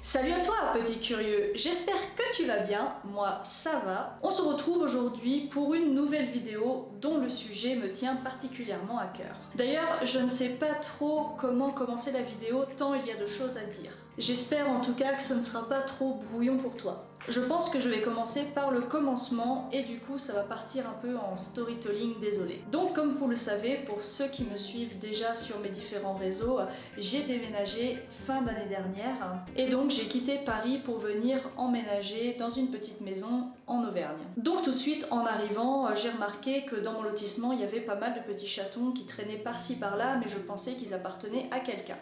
Salut à toi petit curieux, j'espère que tu vas bien, moi ça va. On se retrouve aujourd'hui pour une nouvelle vidéo dont le sujet me tient particulièrement à cœur. D'ailleurs, je ne sais pas trop comment commencer la vidéo tant il y a de choses à dire. J'espère en tout cas que ce ne sera pas trop brouillon pour toi. Je pense que je vais commencer par le commencement et du coup ça va partir un peu en storytelling, désolé. Donc comme vous le savez, pour ceux qui me suivent déjà sur mes différents réseaux, j'ai déménagé fin d'année dernière et donc j'ai quitté Paris pour venir emménager dans une petite maison en Auvergne. Donc tout de suite en arrivant, j'ai remarqué que dans mon lotissement il y avait pas mal de petits chatons qui traînaient par-ci par-là, mais je pensais qu'ils appartenaient à quelqu'un.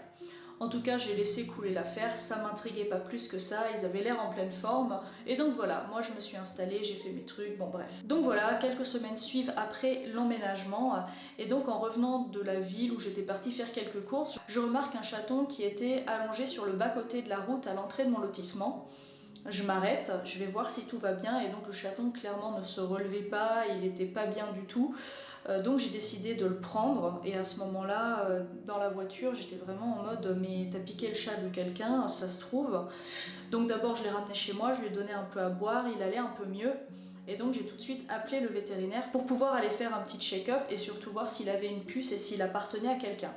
En tout cas, j'ai laissé couler l'affaire, ça m'intriguait pas plus que ça, ils avaient l'air en pleine forme, et donc voilà, moi je me suis installée, j'ai fait mes trucs, bon bref. Donc voilà, quelques semaines suivent après l'emménagement, et donc en revenant de la ville où j'étais partie faire quelques courses, je remarque un chaton qui était allongé sur le bas-côté de la route à l'entrée de mon lotissement. Je m'arrête, je vais voir si tout va bien et donc le chaton clairement ne se relevait pas, il était pas bien du tout. Donc j'ai décidé de le prendre et à ce moment-là, dans la voiture, j'étais vraiment en mode mais t'as piqué le chat de quelqu'un, ça se trouve. Donc d'abord je l'ai ramené chez moi, je lui ai donné un peu à boire, il allait un peu mieux. Et donc j'ai tout de suite appelé le vétérinaire pour pouvoir aller faire un petit check-up et surtout voir s'il avait une puce et s'il appartenait à quelqu'un.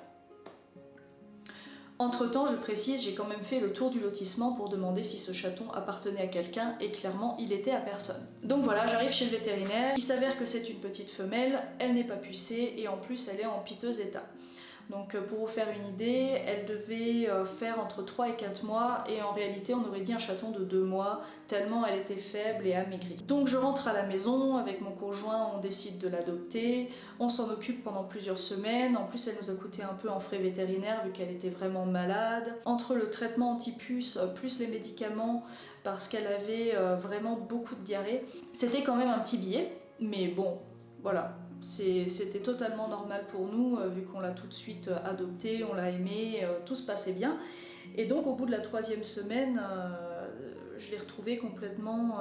Entre-temps, je précise, j'ai quand même fait le tour du lotissement pour demander si ce chaton appartenait à quelqu'un et clairement, il était à personne. Donc voilà, j'arrive chez le vétérinaire, il s'avère que c'est une petite femelle, elle n'est pas pucée et en plus elle est en piteux état. Donc pour vous faire une idée, elle devait faire entre 3 et 4 mois et en réalité on aurait dit un chaton de 2 mois tellement elle était faible et amaigrie. Donc je rentre à la maison, avec mon conjoint on décide de l'adopter, on s'en occupe pendant plusieurs semaines, en plus elle nous a coûté un peu en frais vétérinaires vu qu'elle était vraiment malade. Entre le traitement anti-puce plus les médicaments parce qu'elle avait vraiment beaucoup de diarrhée, c'était quand même un petit billet, mais bon, voilà. C'était totalement normal pour nous, vu qu'on l'a tout de suite adopté, on l'a aimé, tout se passait bien. Et donc au bout de la 3e semaine, je l'ai retrouvée complètement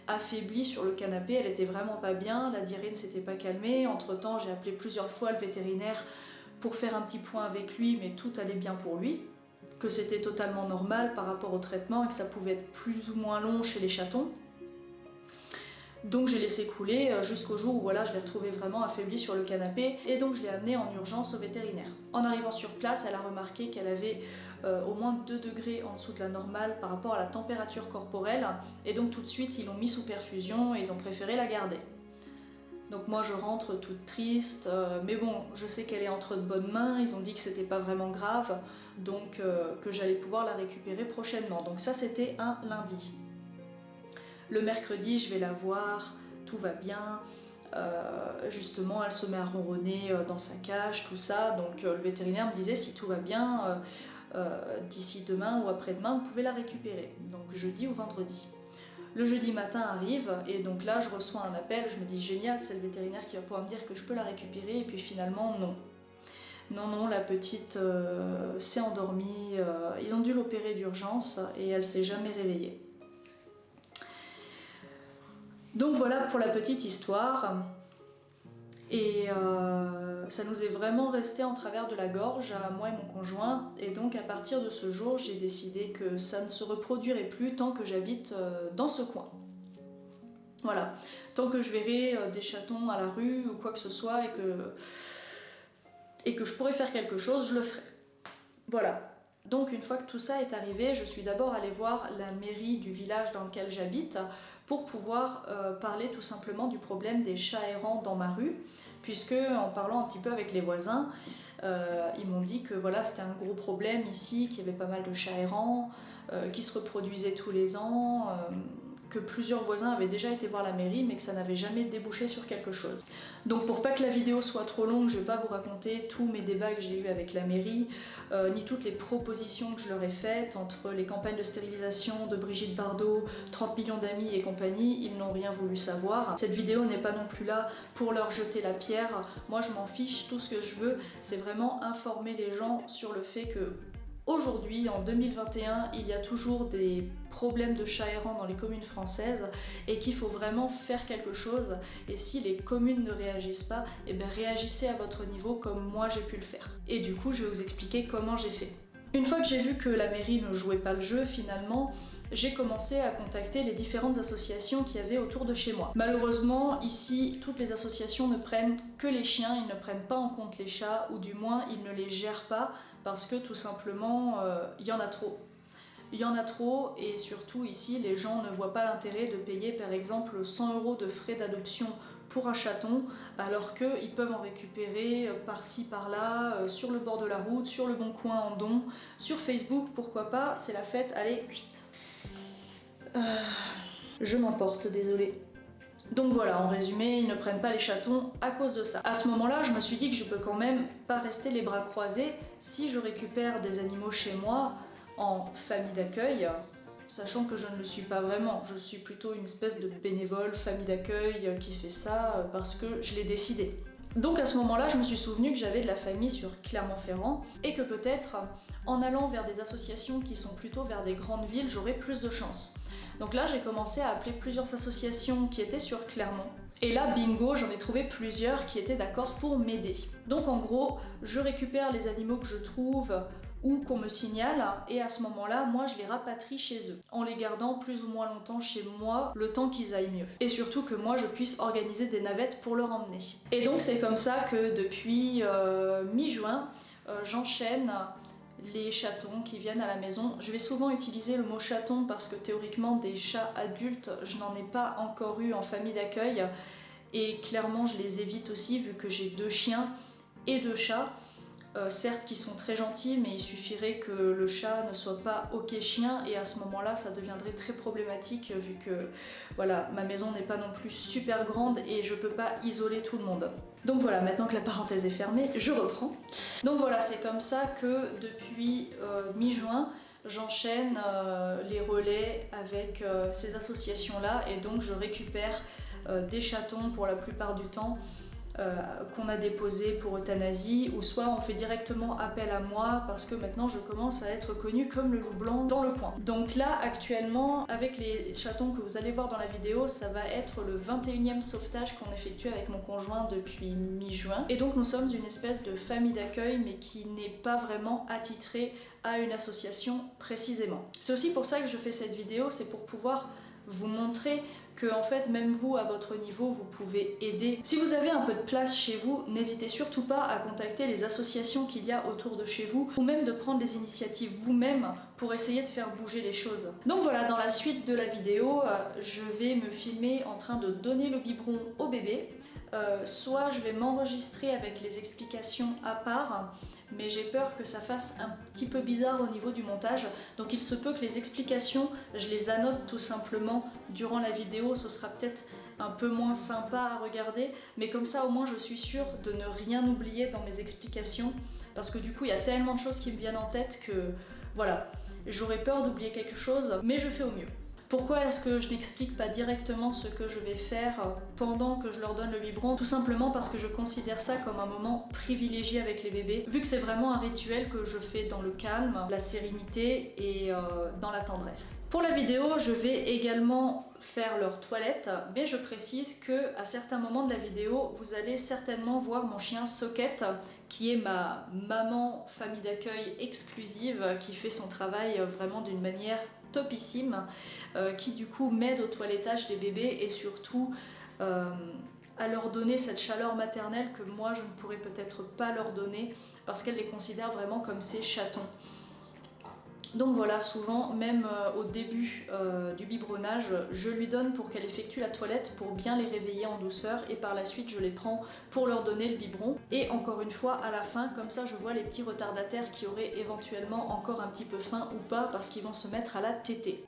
affaiblie sur le canapé, elle était vraiment pas bien, la diarrhée ne s'était pas calmée. Entre temps j'ai appelé plusieurs fois le vétérinaire pour faire un petit point avec lui, mais tout allait bien pour lui, que c'était totalement normal par rapport au traitement et que ça pouvait être plus ou moins long chez les chatons. Donc j'ai laissé couler jusqu'au jour où voilà, je l'ai retrouvée vraiment affaiblie sur le canapé et donc je l'ai amenée en urgence au vétérinaire. En arrivant sur place, elle a remarqué qu'elle avait au moins 2 degrés en dessous de la normale par rapport à la température corporelle et donc tout de suite ils l'ont mis sous perfusion et ils ont préféré la garder. Donc moi je rentre toute triste, mais bon, je sais qu'elle est entre de bonnes mains, ils ont dit que c'était pas vraiment grave, donc que j'allais pouvoir la récupérer prochainement. Donc ça c'était un lundi. Le mercredi, je vais la voir, tout va bien, justement elle se met à ronronner dans sa cage, tout ça, donc le vétérinaire me disait si tout va bien, d'ici demain ou après-demain, vous pouvez la récupérer, donc jeudi ou vendredi. Le jeudi matin arrive et donc là je reçois un appel, je me dis génial, c'est le vétérinaire qui va pouvoir me dire que je peux la récupérer et puis finalement non. Non, la petite s'est endormie, ils ont dû l'opérer d'urgence et elle s'est jamais réveillée. Donc voilà pour la petite histoire, et ça nous est vraiment resté en travers de la gorge à moi et mon conjoint, et donc à partir de ce jour j'ai décidé que ça ne se reproduirait plus tant que j'habite dans ce coin. Voilà, tant que je verrai des chatons à la rue ou quoi que ce soit et que je pourrais faire quelque chose, je le ferai. Voilà. Donc une fois que tout ça est arrivé, je suis d'abord allée voir la mairie du village dans lequel j'habite pour pouvoir parler tout simplement du problème des chats errants dans ma rue, puisque en parlant un petit peu avec les voisins, ils m'ont dit que voilà, c'était un gros problème ici, qu'il y avait pas mal de chats errants, qui se reproduisaient tous les ans, que plusieurs voisins avaient déjà été voir la mairie mais que ça n'avait jamais débouché sur quelque chose. Donc pour pas que la vidéo soit trop longue, je vais pas vous raconter tous mes débats que j'ai eu avec la mairie, ni toutes les propositions que je leur ai faites entre les campagnes de stérilisation de Brigitte Bardot, 30 millions d'amis et compagnie, ils n'ont rien voulu savoir. Cette vidéo n'est pas non plus là pour leur jeter la pierre, moi je m'en fiche, tout ce que je veux c'est vraiment informer les gens sur le fait que aujourd'hui, en 2021, il y a toujours des problèmes de chats errants dans les communes françaises et qu'il faut vraiment faire quelque chose. Et si les communes ne réagissent pas, eh bien réagissez à votre niveau comme moi j'ai pu le faire. Et du coup, je vais vous expliquer comment j'ai fait. Une fois que j'ai vu que la mairie ne jouait pas le jeu finalement, j'ai commencé à contacter les différentes associations qu'il y avait autour de chez moi. Malheureusement, ici, toutes les associations ne prennent que les chiens, ils ne prennent pas en compte les chats, ou du moins ils ne les gèrent pas parce que tout simplement, il y en a trop. Il y en a trop et surtout ici, les gens ne voient pas l'intérêt de payer par exemple 100 € de frais d'adoption pour un chaton alors qu'ils peuvent en récupérer par-ci par-là, sur le bord de la route, sur le bon coin en don, sur Facebook, pourquoi pas, c'est la fête, allez, je m'emporte, désolée. Donc voilà, en résumé, ils ne prennent pas les chatons à cause de ça. À ce moment-là, je me suis dit que je peux quand même pas rester les bras croisés si je récupère des animaux chez moi en famille d'accueil, sachant que je ne le suis pas vraiment. Je suis plutôt une espèce de bénévole famille d'accueil qui fait ça parce que je l'ai décidé. Donc à ce moment-là, je me suis souvenu que j'avais de la famille sur Clermont-Ferrand et que peut-être en allant vers des associations qui sont plutôt vers des grandes villes, j'aurais plus de chance. Donc là, j'ai commencé à appeler plusieurs associations qui étaient sur Clermont. Et là, bingo, j'en ai trouvé plusieurs qui étaient d'accord pour m'aider. Donc en gros, je récupère les animaux que je trouve ou qu'on me signale, et à ce moment-là, moi je les rapatrie chez eux, en les gardant plus ou moins longtemps chez moi, le temps qu'ils aillent mieux. Et surtout que moi je puisse organiser des navettes pour leur emmener. Et donc c'est comme ça que depuis mi-juin, j'enchaîne les chatons qui viennent à la maison. Je vais souvent utiliser le mot chaton parce que théoriquement des chats adultes, je n'en ai pas encore eu en famille d'accueil, et clairement je les évite aussi vu que j'ai 2 chiens et 2 chats. Certes qui sont très gentils, mais il suffirait que le chat ne soit pas ok chien et à ce moment-là ça deviendrait très problématique vu que voilà, ma maison n'est pas non plus super grande et je peux pas isoler tout le monde. Donc voilà, maintenant que la parenthèse est fermée, je reprends. Donc voilà, c'est comme ça que depuis mi-juin, j'enchaîne les relais avec ces associations-là et donc je récupère des chatons pour la plupart du temps qu'on a déposé pour euthanasie, ou soit on fait directement appel à moi parce que maintenant je commence à être connue comme le loup blanc dans le coin. Donc là actuellement avec les chatons que vous allez voir dans la vidéo, ça va être le 21e sauvetage qu'on effectue avec mon conjoint depuis mi-juin, et donc nous sommes une espèce de famille d'accueil mais qui n'est pas vraiment attitrée à une association précisément. C'est aussi pour ça que je fais cette vidéo, c'est pour pouvoir vous montrer que en fait même vous à votre niveau vous pouvez aider. Si vous avez un peu de place chez vous, n'hésitez surtout pas à contacter les associations qu'il y a autour de chez vous ou même de prendre des initiatives vous-même pour essayer de faire bouger les choses. Donc voilà, dans la suite de la vidéo, je vais me filmer en train de donner le biberon au bébé, soit je vais m'enregistrer avec les explications à part, mais j'ai peur que ça fasse un petit peu bizarre au niveau du montage, donc il se peut que les explications, je les annote tout simplement durant la vidéo, ce sera peut-être un peu moins sympa à regarder, mais comme ça au moins je suis sûre de ne rien oublier dans mes explications, parce que du coup il y a tellement de choses qui me viennent en tête que voilà, j'aurais peur d'oublier quelque chose, mais je fais au mieux. Pourquoi est-ce que je n'explique pas directement ce que je vais faire pendant que je leur donne le biberon? Tout simplement parce que je considère ça comme un moment privilégié avec les bébés, vu que c'est vraiment un rituel que je fais dans le calme, la sérénité et dans la tendresse. Pour la vidéo, je vais également faire leur toilette, mais je précise que à certains moments de la vidéo, vous allez certainement voir mon chien Socket, qui est ma maman famille d'accueil exclusive, qui fait son travail vraiment d'une manière topissime, qui du coup m'aide au toilettage des bébés et surtout à leur donner cette chaleur maternelle que moi je ne pourrais peut-être pas leur donner parce qu'elle les considère vraiment comme ses chatons. Donc voilà, souvent, même au début du biberonnage, je lui donne pour qu'elle effectue la toilette pour bien les réveiller en douceur et par la suite je les prends pour leur donner le biberon. Et encore une fois, à la fin, comme ça je vois les petits retardataires qui auraient éventuellement encore un petit peu faim ou pas parce qu'ils vont se mettre à la tétée.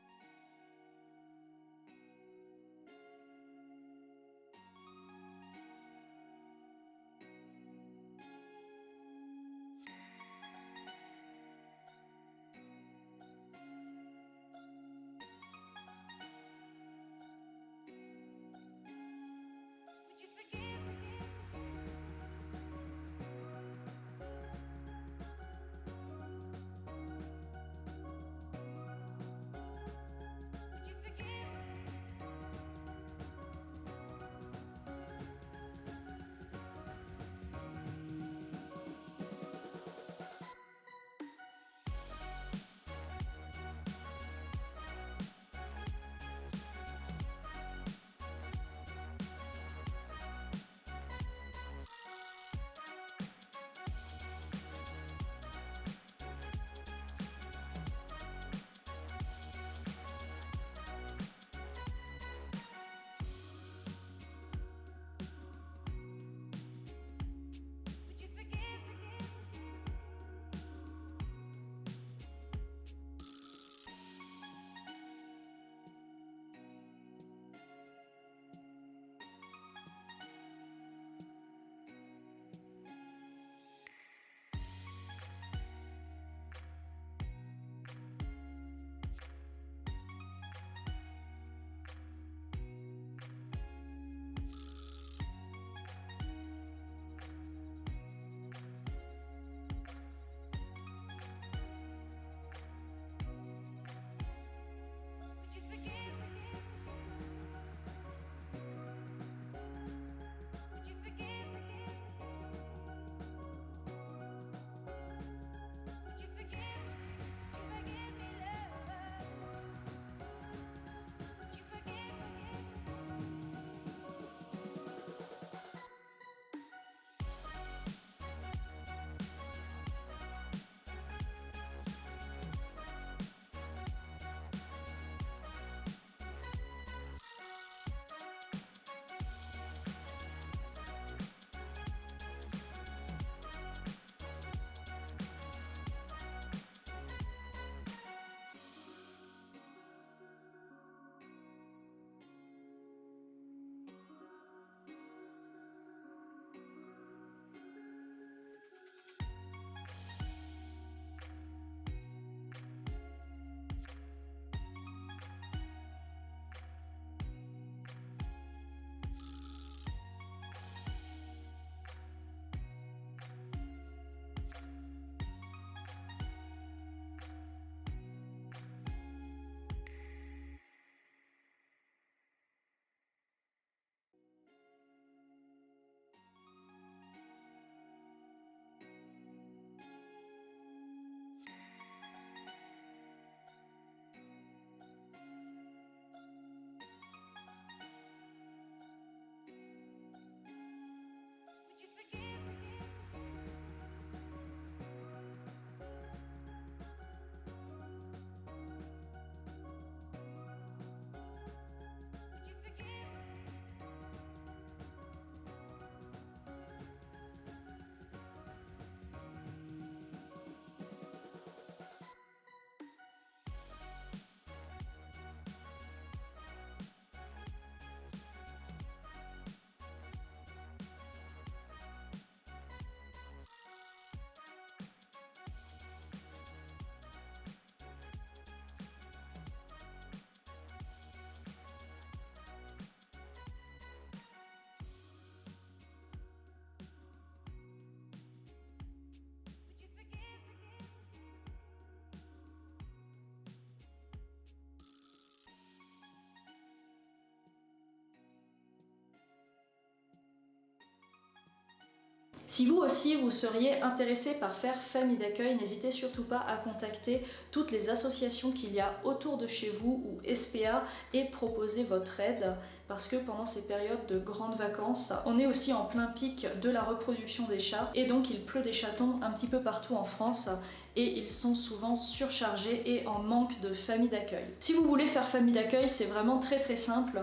Si vous aussi vous seriez intéressé par faire famille d'accueil, n'hésitez surtout pas à contacter toutes les associations qu'il y a autour de chez vous ou SPA et proposer votre aide, parce que pendant ces périodes de grandes vacances, on est aussi en plein pic de la reproduction des chats et donc il pleut des chatons un petit peu partout en France et ils sont souvent surchargés et en manque de famille d'accueil. Si vous voulez faire famille d'accueil, c'est vraiment très simple.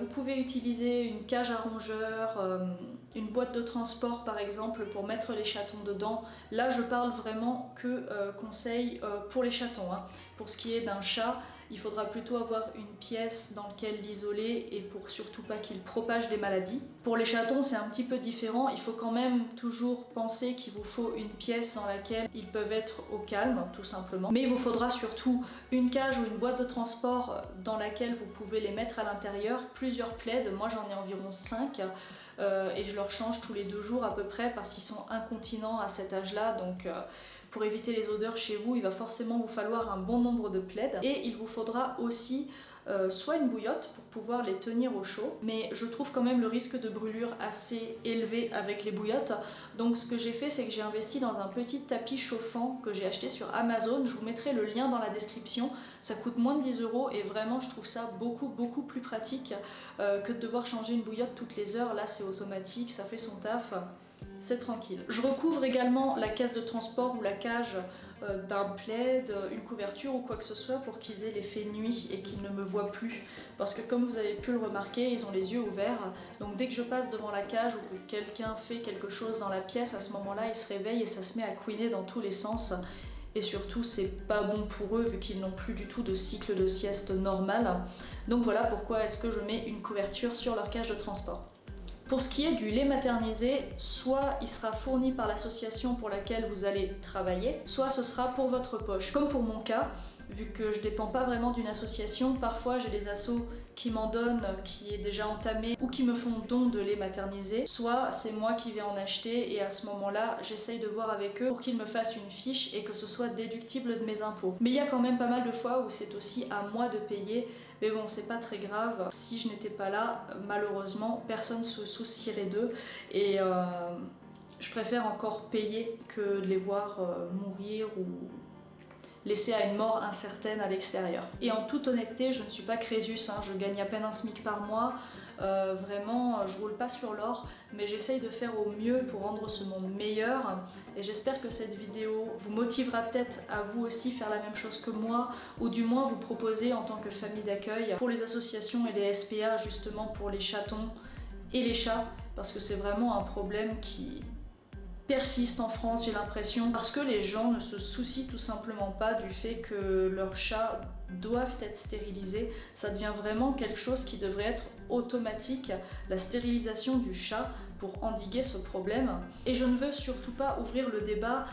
Vous pouvez utiliser une cage à rongeurs, une boîte de transport par exemple pour mettre les chatons dedans. Là je parle vraiment que conseil pour les chatons, hein. Pour ce qui est d'un chat, il faudra plutôt avoir une pièce dans laquelle l'isoler et pour surtout pas qu'il propage des maladies. Pour les chatons c'est un petit peu différent, il faut quand même toujours penser qu'il vous faut une pièce dans laquelle ils peuvent être au calme tout simplement. Mais il vous faudra surtout une cage ou une boîte de transport dans laquelle vous pouvez les mettre à l'intérieur, plusieurs plaids, moi j'en ai environ 5 et je leur change tous les 2 jours à peu près parce qu'ils sont incontinents à cet âge-là, donc pour éviter les odeurs chez vous, il va forcément vous falloir un bon nombre de plaids et il vous faudra aussi soit une bouillotte pour pouvoir les tenir au chaud, mais je trouve quand même le risque de brûlure assez élevé avec les bouillottes, donc ce que j'ai fait c'est que j'ai investi dans un petit tapis chauffant que j'ai acheté sur Amazon. Je vous mettrai le lien dans la description, ça coûte moins de 10 € et vraiment je trouve ça beaucoup plus pratique que de devoir changer une bouillotte toutes les heures. Là c'est automatique, ça fait son taf. C'est tranquille. Je recouvre également la caisse de transport ou la cage d'un plaid, une couverture ou quoi que ce soit pour qu'ils aient l'effet nuit et qu'ils ne me voient plus. Parce que comme vous avez pu le remarquer, ils ont les yeux ouverts. Donc dès que je passe devant la cage ou que quelqu'un fait quelque chose dans la pièce, à ce moment-là, ils se réveillent et ça se met à couiner dans tous les sens. Et surtout, c'est pas bon pour eux vu qu'ils n'ont plus du tout de cycle de sieste normal. Donc voilà pourquoi est-ce que je mets une couverture sur leur cage de transport. Pour ce qui est du lait maternisé, soit il sera fourni par l'association pour laquelle vous allez travailler, soit ce sera pour votre poche. Comme pour mon cas, vu que je dépends pas vraiment d'une association, parfois j'ai des assos qui m'en donnent, qui est déjà entamé, ou qui me font don de lait maternisé, soit c'est moi qui vais en acheter et à ce moment-là, j'essaye de voir avec eux pour qu'ils me fassent une fiche et que ce soit déductible de mes impôts. Mais il y a quand même pas mal de fois où c'est aussi à moi de payer, mais bon, c'est pas très grave. Si je n'étais pas là, malheureusement, personne se soucierait d'eux et je préfère encore payer que de les voir mourir ou laissé à une mort incertaine à l'extérieur. Et en toute honnêteté, je ne suis pas Crésus, hein, je gagne à peine un SMIC par mois, vraiment je roule pas sur l'or, mais j'essaye de faire au mieux pour rendre ce monde meilleur et j'espère que cette vidéo vous motivera peut-être à vous aussi faire la même chose que moi ou du moins vous proposer en tant que famille d'accueil pour les associations et les SPA justement pour les chatons et les chats parce que c'est vraiment un problème qui persiste en France, j'ai l'impression, parce que les gens ne se soucient tout simplement pas du fait que leurs chats doivent être stérilisés. Ça devient vraiment quelque chose qui devrait être automatique, la stérilisation du chat pour endiguer ce problème. Et je ne veux surtout pas ouvrir le débat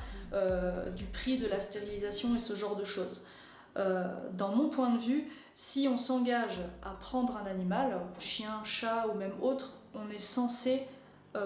du prix de la stérilisation et ce genre de choses. Dans mon point de vue, si on s'engage à prendre un animal, chien, chat ou même autre, on est censé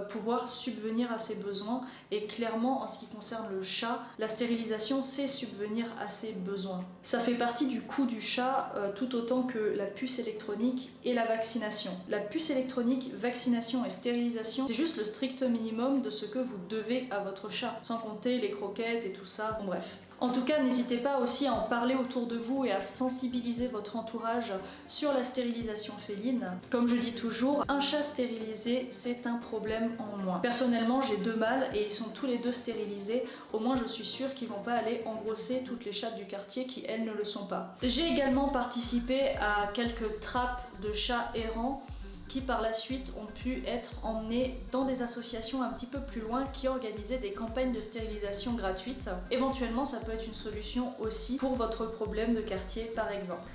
pouvoir subvenir à ses besoins et clairement en ce qui concerne le chat, la stérilisation c'est subvenir à ses besoins. Ça fait partie du coût du chat tout autant que la puce électronique et la vaccination. La puce électronique, vaccination et stérilisation, c'est juste le strict minimum de ce que vous devez à votre chat, sans compter les croquettes et tout ça, bon bref. En tout cas, n'hésitez pas aussi à en parler autour de vous et à sensibiliser votre entourage sur la stérilisation féline. Comme je dis toujours, un chat stérilisé, c'est un problème en moins. Personnellement, j'ai 2 mâles et ils sont tous les 2 stérilisés. Au moins, je suis sûre qu'ils vont pas aller engrosser toutes les chattes du quartier qui, elles, ne le sont pas. J'ai également participé à quelques trappes de chats errants qui par la suite ont pu être emmenés dans des associations un petit peu plus loin qui organisaient des campagnes de stérilisation gratuites. Éventuellement, ça peut être une solution aussi pour votre problème de quartier par exemple.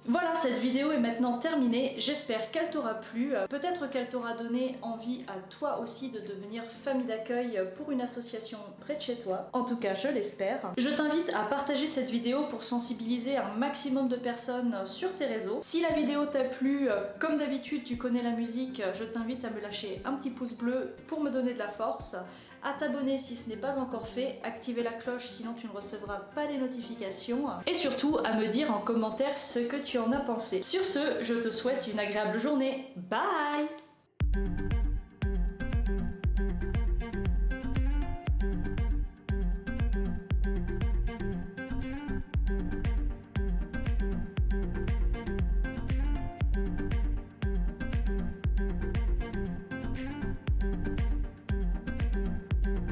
Voilà, cette vidéo est maintenant terminée, j'espère qu'elle t'aura plu, peut-être qu'elle t'aura donné envie à toi aussi de devenir famille d'accueil pour une association près de chez toi, en tout cas je l'espère. Je t'invite à partager cette vidéo pour sensibiliser un maximum de personnes sur tes réseaux. Si la vidéo t'a plu, comme d'habitude tu connais la musique, je t'invite à me lâcher un petit pouce bleu pour me donner de la force, à t'abonner si ce n'est pas encore fait, activer la cloche sinon tu ne recevras pas les notifications, et surtout à me dire en commentaire ce que tu en as pensé. Sur ce, je te souhaite une agréable journée. Bye!